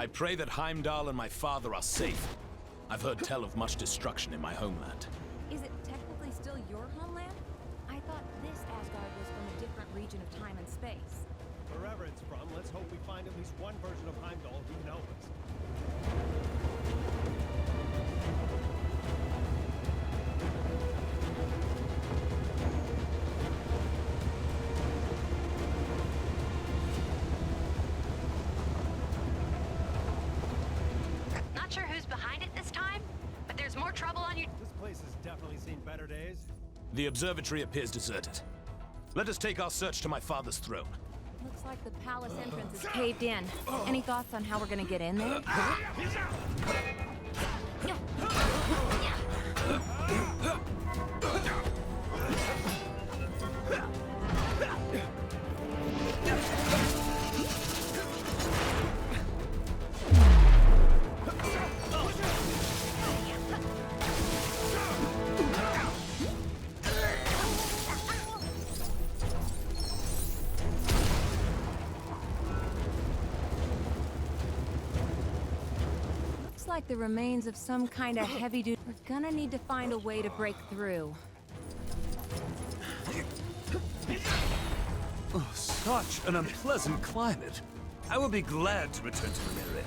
I pray that Heimdall and my father are safe. I've heard tell of much destruction in my homeland. Is it technically still your homeland? I thought this Asgard was from a different region of time and space. Wherever it's from, let's hope we find at least one version of Heimdall who can help us. Not sure who's behind it this time, but there's more trouble on your... This place has definitely seen better days. The observatory appears deserted. Let us take our search to my father's throne. Looks like the palace entrance is caved in. Any thoughts on how we're gonna get in there? Like the remains of some kind of heavy duty. We're gonna need to find a way to break through. Oh, such an unpleasant climate. I will be glad to return to Lemuria.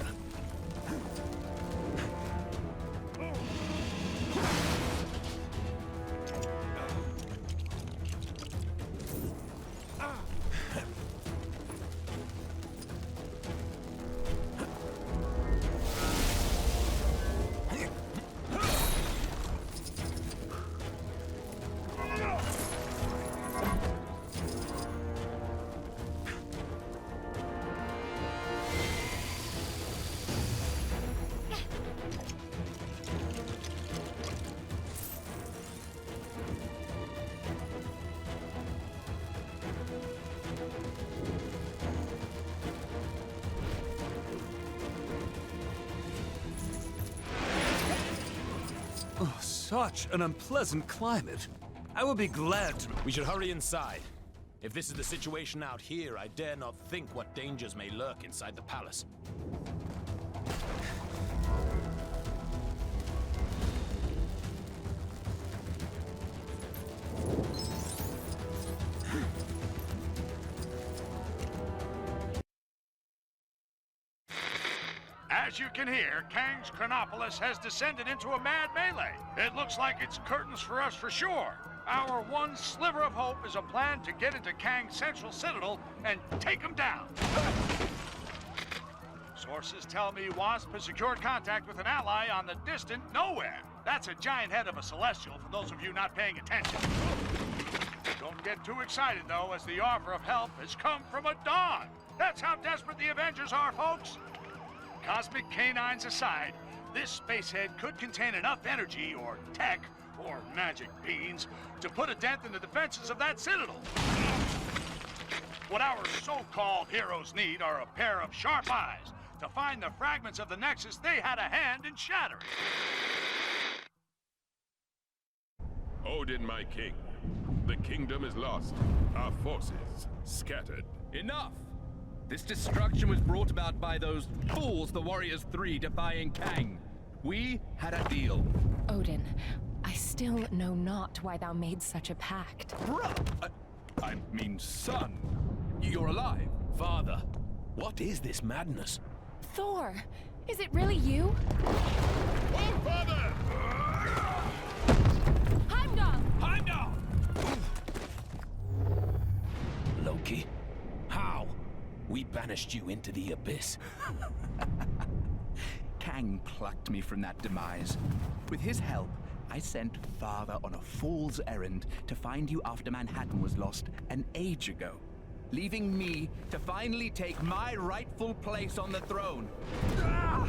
Oh, such an unpleasant climate. I will be glad to... We should hurry inside. If this is the situation out here, I dare not think what dangers may lurk inside the palace. As you can hear, Kang's Chronopolis has descended into a mad melee. It looks like it's curtains for us for sure. Our one sliver of hope is a plan to get into Kang's central citadel and take him down. Sources tell me Wasp has secured contact with an ally on the distant nowhere. That's a giant head of a celestial for those of you not paying attention. Don't get too excited though, as the offer of help has come from a dog. That's how desperate the Avengers are, folks. Cosmic canines aside, this spacehead could contain enough energy, or tech, or magic beans, to put a dent in the defenses of that citadel. What our so-called heroes need are a pair of sharp eyes to find the fragments of the Nexus they had a hand in shattering. Odin, my king. The kingdom is lost. Our forces scattered. Enough! This destruction was brought about by those fools, the Warriors Three, defying Kang. We had a deal. Odin, I still know not why thou made such a pact. I mean, son, you're alive. Father, what is this madness? Thor, is it really you? Oh, father! Heimdall! Heimdall! Loki, how? We banished you into the abyss. Kang plucked me from that demise. With his help, I sent Father on a fool's errand to find you after Manhattan was lost an age ago, leaving me to finally take my rightful place on the throne. Thor!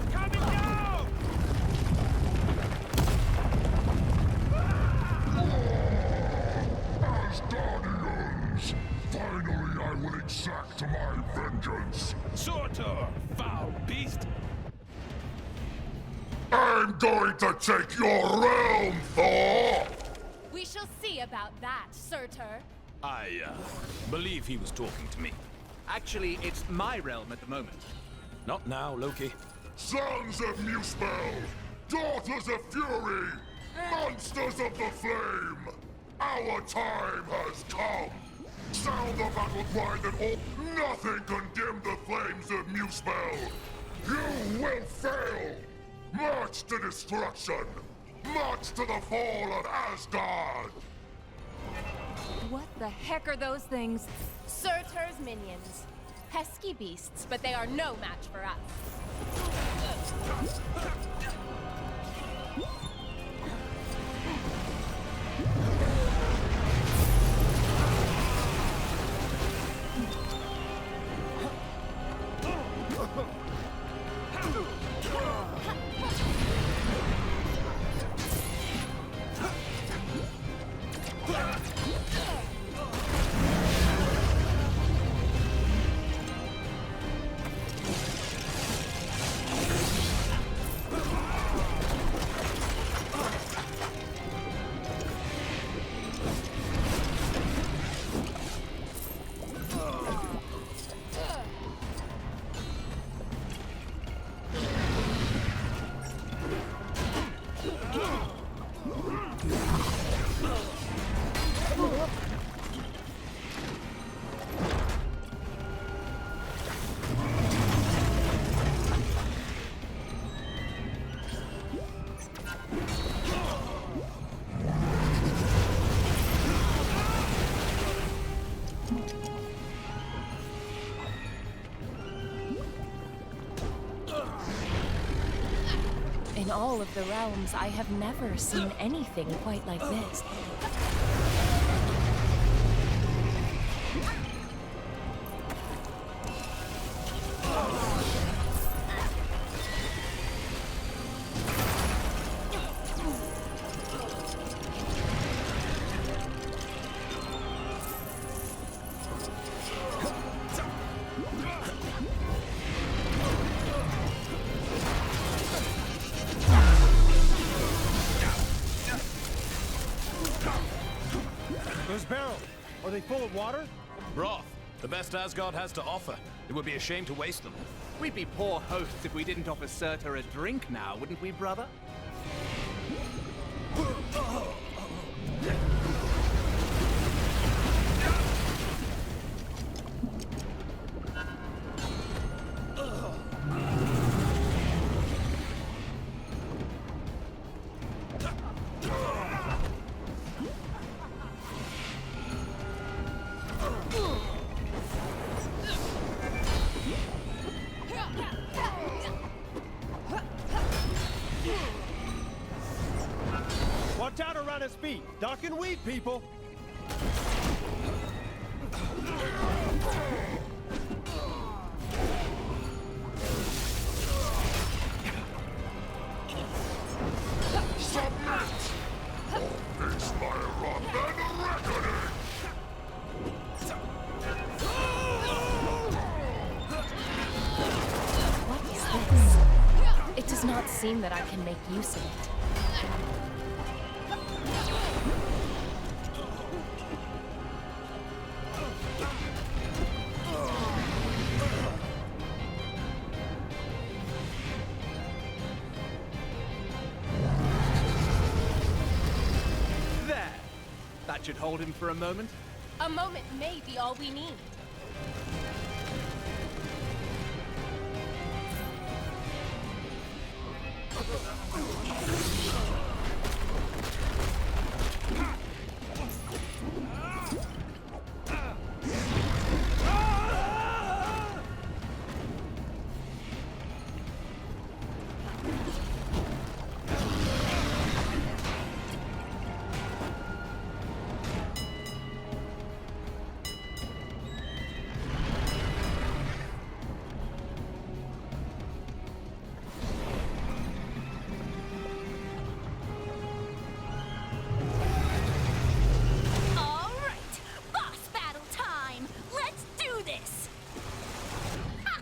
It's coming down! Asgardians! Finally, I will exact my vengeance. Surtur, foul beast! I'm going to take your realm, Thor! We shall see about that, Surtur. I, believe he was talking to me. Actually, it's my realm at the moment. Not now, Loki. Sons of Muspel! Daughters of Fury! Monsters of the Flame! Our time has come! Sound the battle cry that all... Nothing can dim the flames of Muspel! You will fail! March to destruction! March to the fall of Asgard! What the heck are those things? Surtur's minions. Pesky beasts, but they are no match for us. In all of the realms, I have never seen anything quite like this. Those barrels, are they full of water? Broth, the best Asgard has to offer. It would be a shame to waste them. We'd be poor hosts if we didn't offer Surtur a drink now, wouldn't we, brother? Watch out around his feet. Duck and weave, people. Submit! Or face my wrath and reckoning! What is this? It does not seem that I can make use of it. There! That should hold him for a moment. A moment may be all we need. All right, boss battle time. Let's do this. Ha!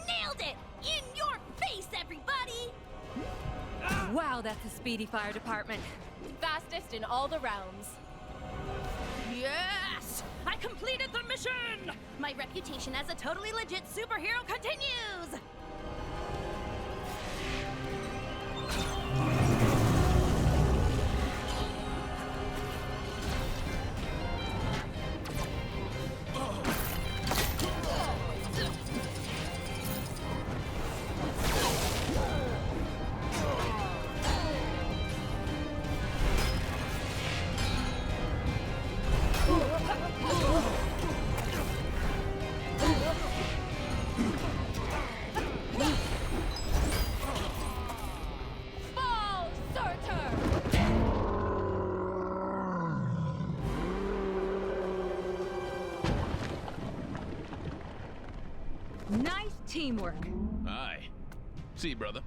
Nailed it! In your face, everybody! Wow, that's a speedy fire department. Fastest in all the realms. Yes! I completed the mission! My reputation as a totally legit superhero continues! Nice teamwork. Aye. See, brother,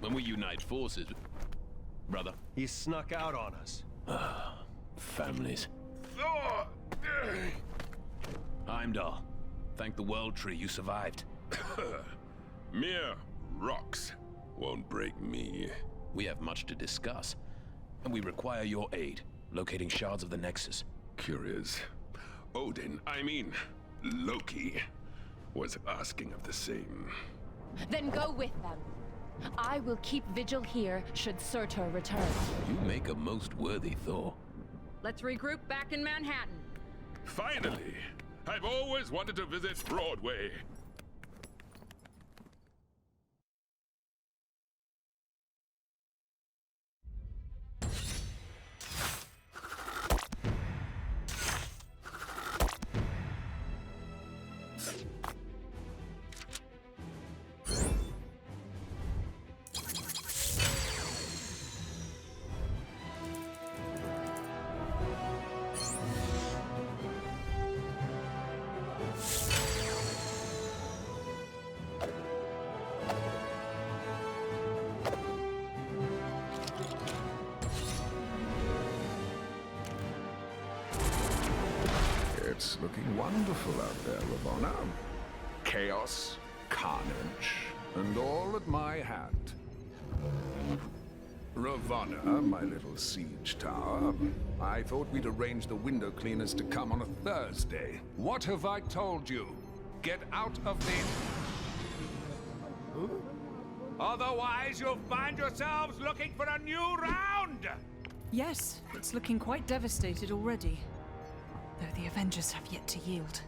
when we unite forces... Brother. He snuck out on us. Families. Heimdall, thank the World Tree you survived. Mere rocks won't break me. We have much to discuss, and we require your aid, locating shards of the Nexus. Curious. Odin, I mean, Loki, was asking of the same. Then go with them. I will keep vigil here should Surtur return. You make a most worthy Thor. Let's regroup back in Manhattan. Finally! I've always wanted to visit Broadway. It's looking wonderful out there, Ravonna. Chaos, carnage, and all at my hand. Ravonna, my little siege tower, I thought we'd arrange the window cleaners to come on a Thursday. What have I told you? Get out of the... Otherwise, you'll find yourselves looking for a new round! Yes, it's looking quite devastated already. Though the Avengers have yet to yield.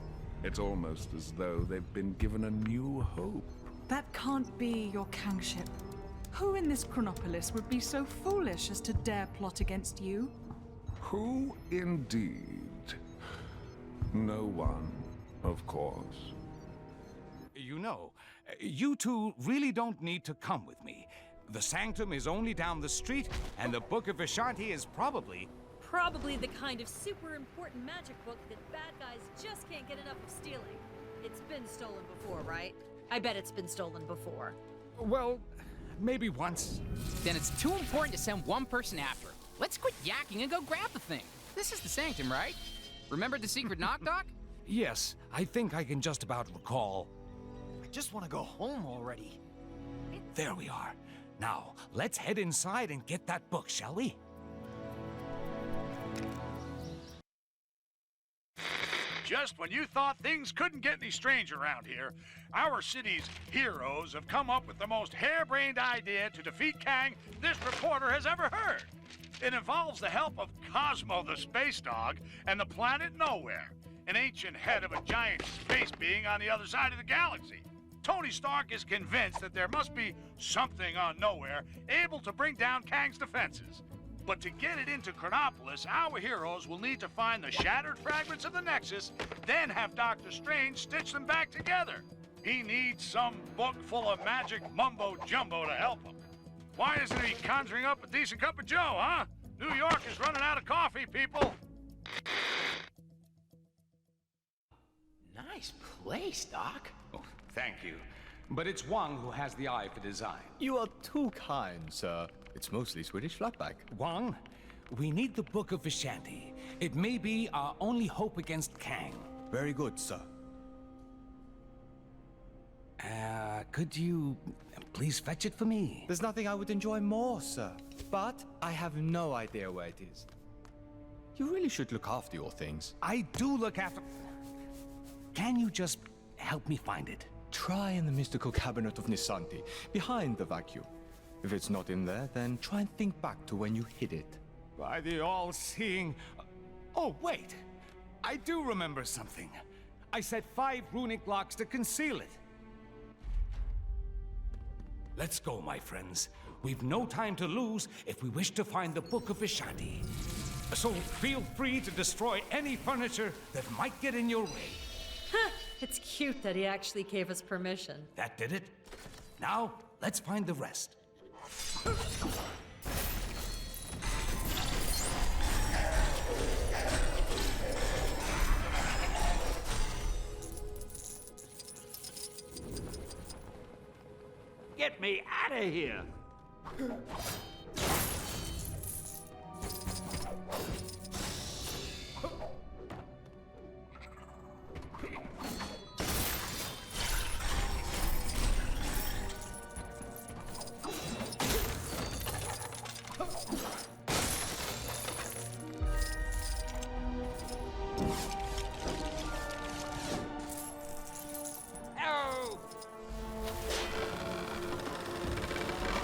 It's almost as though they've been given a new hope. That can't be your kingship. Who in this Chronopolis would be so foolish as to dare plot against you? Who indeed? No one, of course. You know, you two really don't need to come with me. The Sanctum is only down the street, and the Book of Vishanti is probably The kind of super important magic book that bad guys just can't get enough of stealing. It's been stolen before, right? I bet it's been stolen before. well, maybe once. Then it's too important to send one person after. Let's quit yakking and go grab the thing. This is the Sanctum, right? Remember the secret knock-knock? Yes, I think I can just about recall. I just want to go home already. There we are. Now, let's head inside and get that book, shall we? Just when you thought things couldn't get any stranger around here, our city's heroes have come up with the most harebrained idea to defeat Kang this reporter has ever heard. It involves the help of Cosmo the space dog and the planet Nowhere, an ancient head of a giant space being on the other side of the galaxy. Tony Stark is convinced that there must be something on Nowhere able to bring down Kang's defenses. But to get it into Chronopolis, our heroes will need to find the shattered fragments of the Nexus, then have Dr. Strange stitch them back together. He needs some book full of magic mumbo-jumbo to help him. Why isn't he conjuring up a decent cup of joe, huh? New York is running out of coffee, people. Nice place, Doc. Oh, thank you. But it's Wang who has the eye for design. You are too kind, sir. It's mostly Swedish flatback. Wang, we need the Book of Vishanti. It may be our only hope against Kang. Very good, sir. Could you please fetch it for me? There's nothing I would enjoy more, sir. But I have no idea where it is. You really should look after your things. I do look after... Can you just help me find it? Try in the mystical cabinet of Nisanti, behind the vacuum. If it's not in there, then try and think back to when you hid it. By the all-seeing... Oh, wait! I do remember something. I set 5 runic locks to conceal it. Let's go, my friends. We've no time to lose if we wish to find the Book of Vishanti. So feel free to destroy any furniture that might get in your way. Huh, it's cute that he actually gave us permission. That did it. Now, let's find the rest. Get me out of here!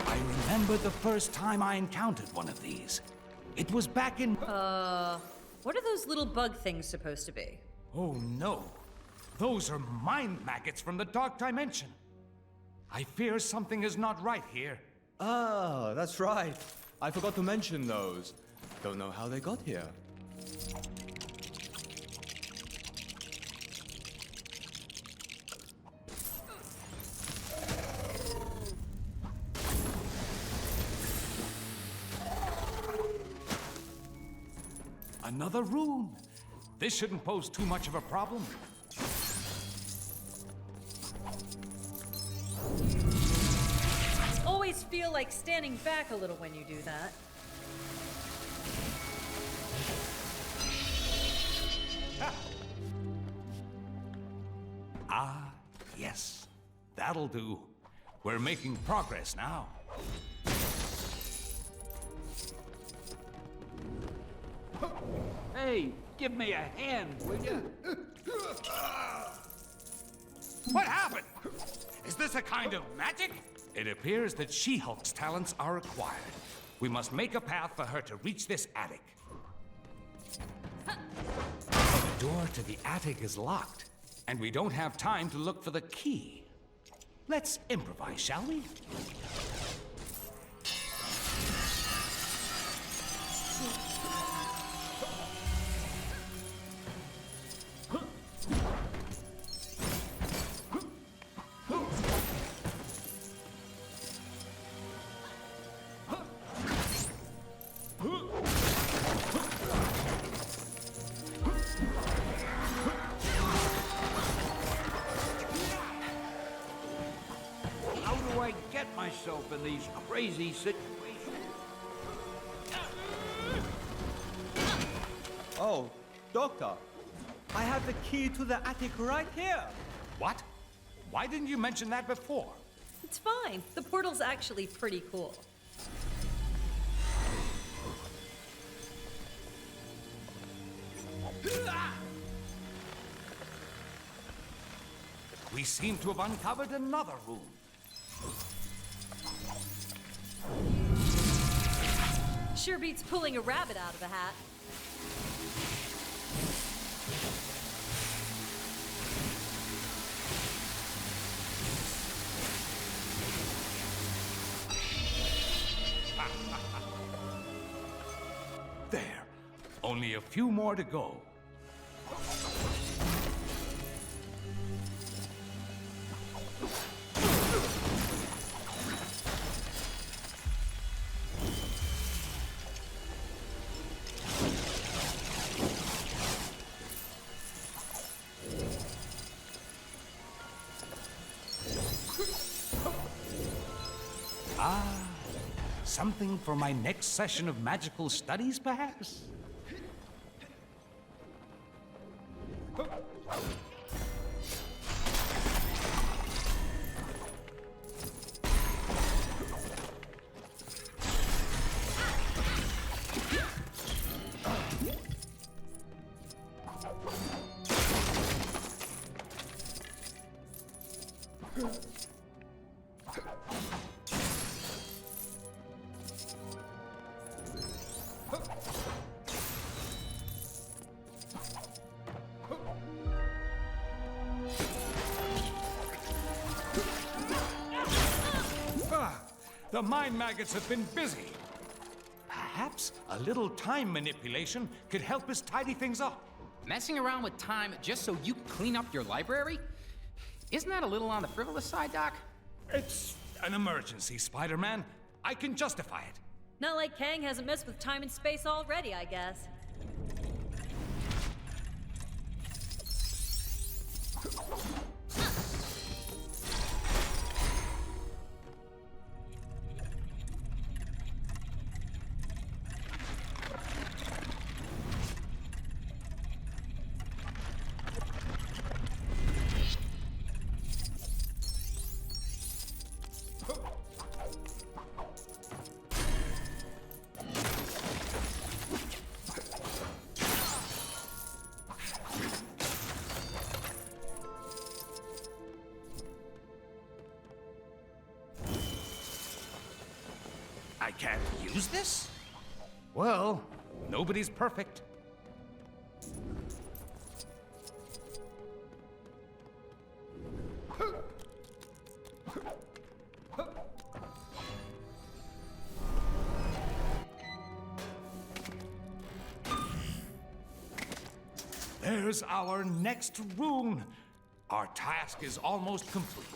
I remember the first time I encountered one of these. It was back in... What are those little bug things supposed to be? Oh no. Those are mind maggots from the Dark Dimension. I fear something is not right here. Ah, that's right. I forgot to mention those. Don't know how they got here. Another rune. This shouldn't pose too much of a problem. Always feel like standing back a little when you do that. Ah, yes. That'll do. We're making progress now. Hey, give me a hand, will you? What happened? Is this a kind of magic? It appears that She-Hulk's talents are acquired. We must make a path for her to reach this attic. The door to the attic is locked, and we don't have time to look for the key. Let's improvise, shall we? How do I get myself in these crazy situations? Oh, Doctor. I have the key to the attic right here. What? Why didn't you mention that before? It's fine. The portal's actually pretty cool. We seem to have uncovered another room. Sure beats pulling a rabbit out of a hat. There. Only a few more to go. Something for my next session of magical studies, perhaps? The mind maggots have been busy. Perhaps a little time manipulation could help us tidy things up. Messing around with time just so you can clean up your library? Isn't that a little on the frivolous side, Doc? It's an emergency, Spider-Man. I can justify it. Not like Kang hasn't messed with time and space already, I guess. I can't use this? Well, nobody's perfect. There's our next rune. Our task is almost complete.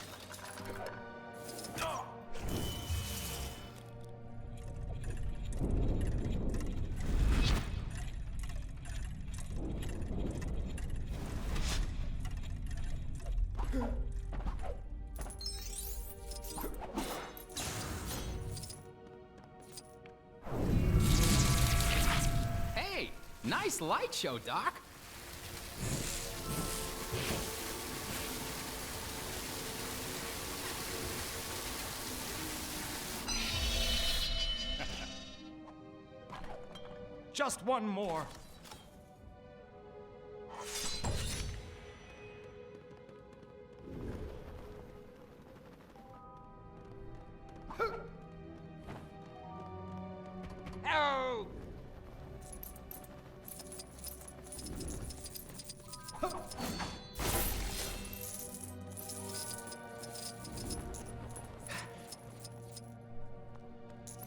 Hey, nice light show, Doc. Just one more. Oh!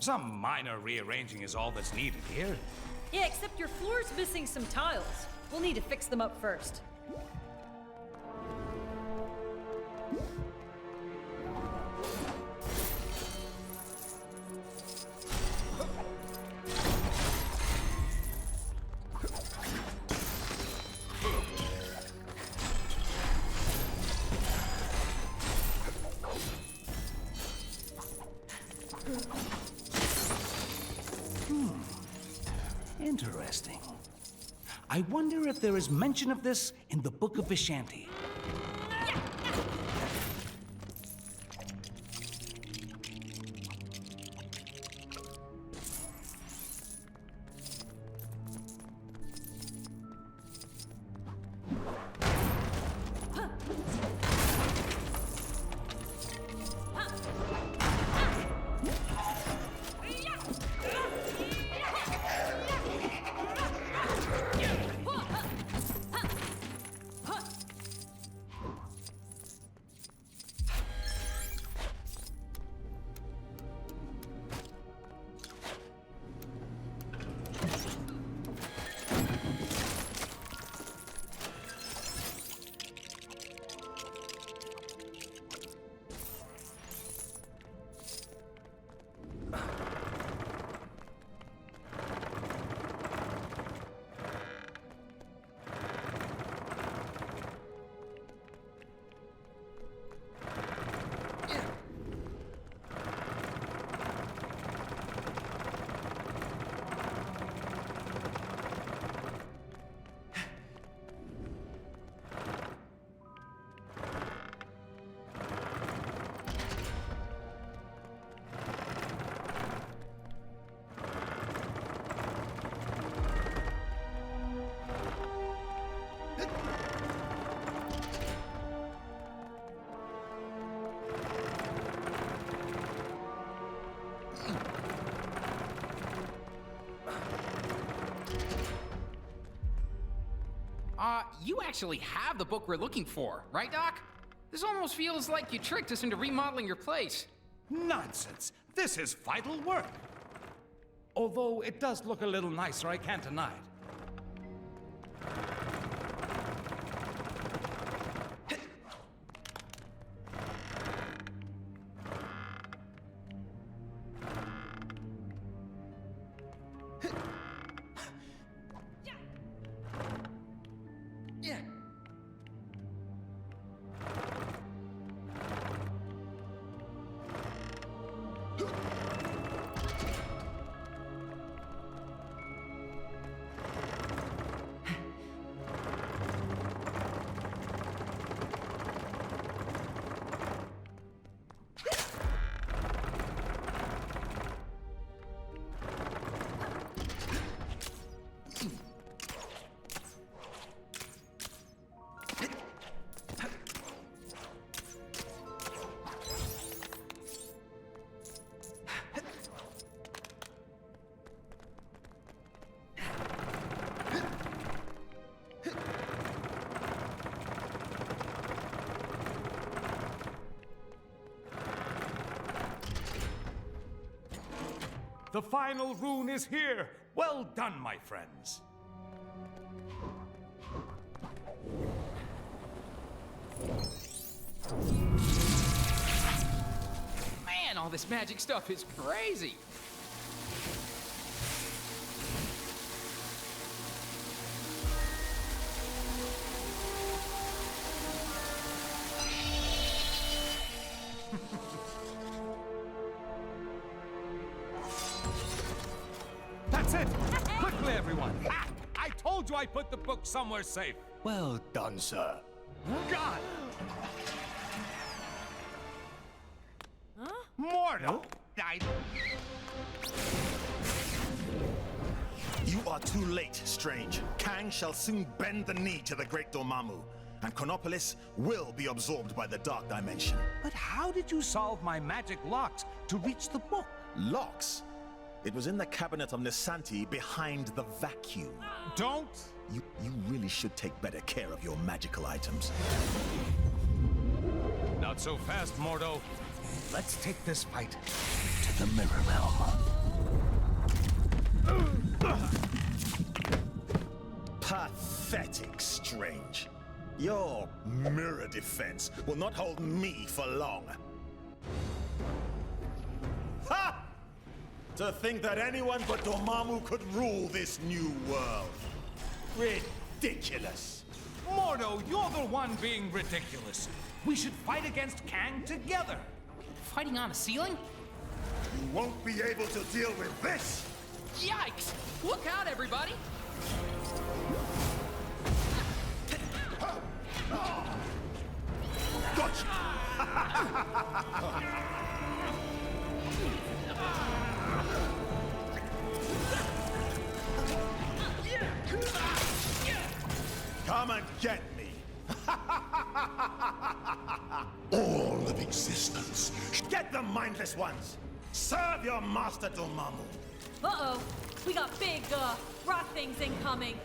Some minor rearranging is all that's needed here. Yeah, except your floor's missing some tiles. We'll need to fix them up first. Interesting. I wonder if there is mention of this in the Book of Vishanti. You actually have the book we're looking for, right, Doc? This almost feels like you tricked us into remodeling your place. Nonsense. This is vital work. Although it does look a little nicer, I can't deny it. The final rune is here! Well done, my friends! Man, all this magic stuff is crazy! That's it! Quickly, everyone! Ha! I told you I put the book somewhere safe! Well done, sir. God! Mordo! You are too late, Strange. Kang shall soon bend the knee to the great Dormammu, and Chronopolis will be absorbed by the Dark Dimension. But how did you solve my magic locks to reach the book? Locks? It was in the cabinet of Nisanti behind the vacuum. Don't! You really should take better care of your magical items. Not so fast, Mordo. Let's take this fight To the Mirror Realm. Pathetic, Strange. Your mirror defense will not hold me for long. Ha! To think that anyone but Dormammu could rule this new world. Ridiculous. Mordo, you're the one being ridiculous. We should fight against Kang together. Fighting on a ceiling? You won't be able to deal with this! Yikes! Look out, everybody! Gotcha! Come and get me! All of existence. Get the mindless ones! Serve your master, Dormammu! Uh-oh. We got big, rock things incoming.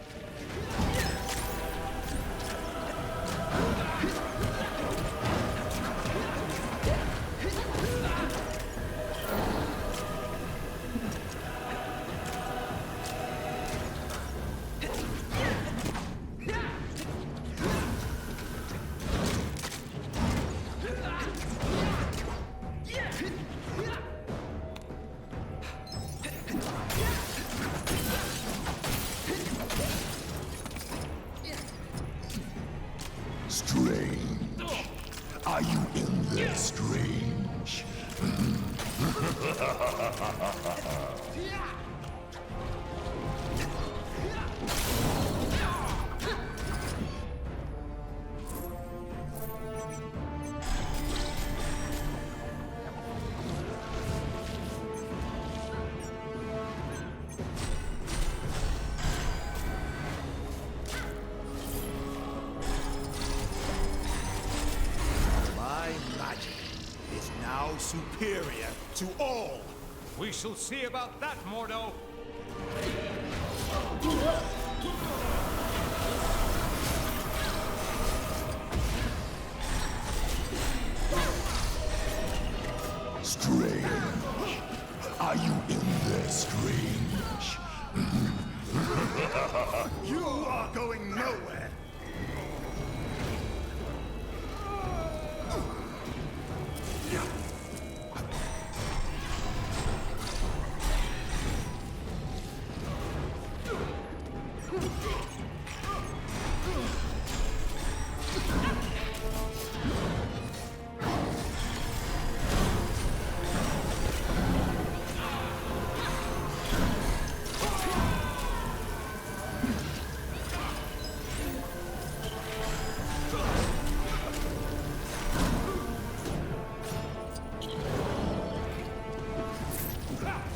Strange. Are you in there, Strange? My magic is now superior to all. We shall see about that, Mordo. Strange. You are going nowhere!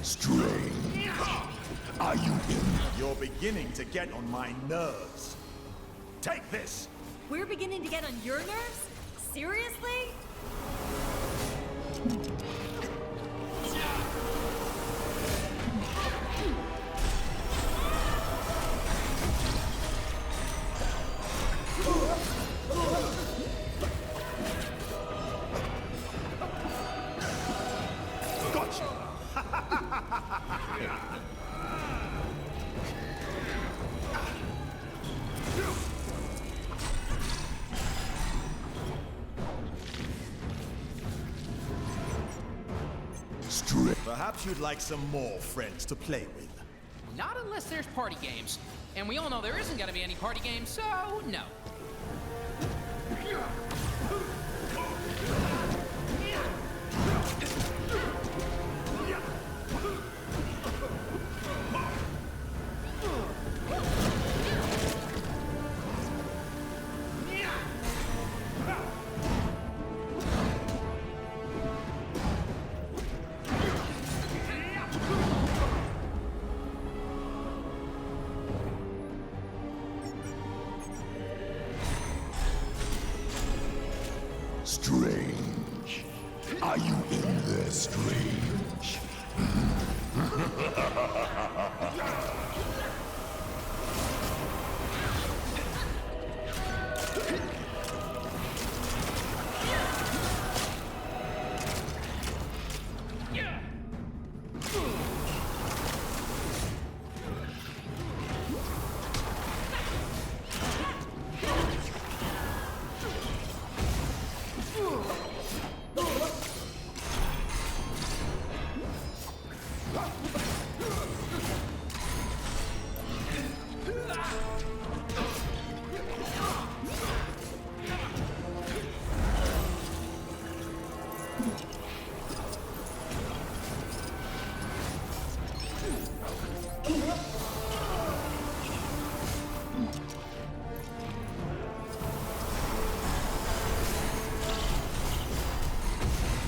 Strange. Are you in? You're beginning to get on my nerves. Take this! We're beginning to get on your nerves? Seriously? Gotcha! Perhaps you'd like some more friends to play with. Not unless there's party games. And we all know there isn't gonna be any party games, so no. Strange. Are you in there, Strange?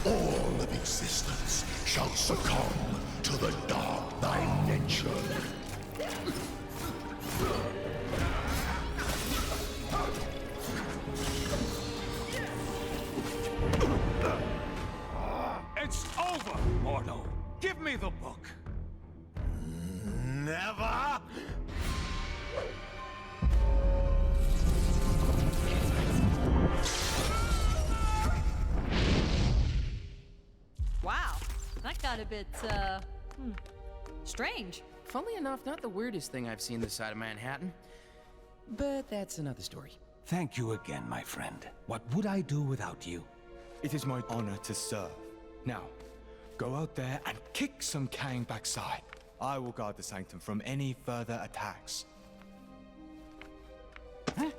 All of existence shall succumb to the dark dimension. It's over, Mordo. Give me the book. Never! Wow, that got a bit, strange. Funnily enough, not the weirdest thing I've seen this side of Manhattan. But that's another story. Thank you again, my friend. What would I do without you? It is my honor to serve. Now, go out there and kick some Kang backside. I will guard the Sanctum from any further attacks. Huh?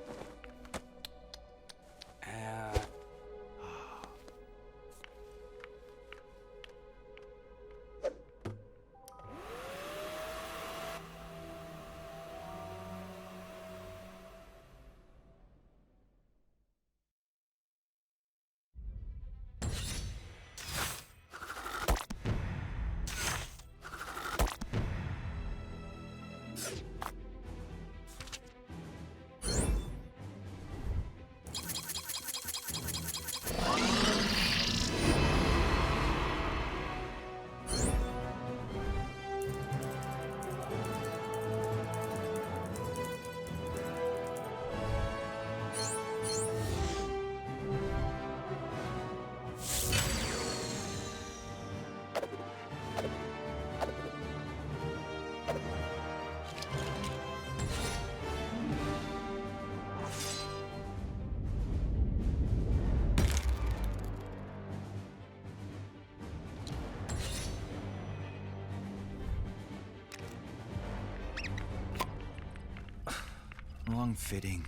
Wrong-fitting.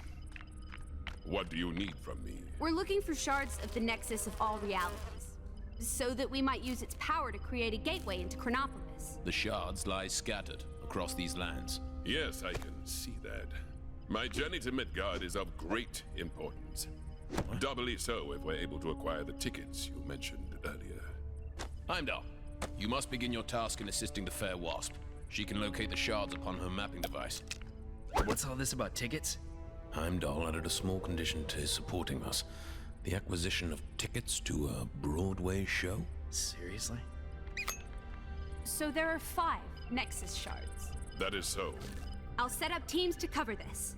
What do you need from me? We're looking for shards of the Nexus of all realities, so that we might use its power to create a gateway into Chronopolis. The shards lie scattered across these lands. Yes, I can see that. My journey to Midgard is of great importance. Doubly so if we're able to acquire the tickets you mentioned earlier. Heimdall, you must begin your task in assisting the fair Wasp. She can locate the shards upon her mapping device. What's all this about tickets? Heimdall added a small condition to his supporting us. The acquisition of tickets to a Broadway show? Seriously? So there are 5 Nexus shards. That is so. I'll set up teams to cover this.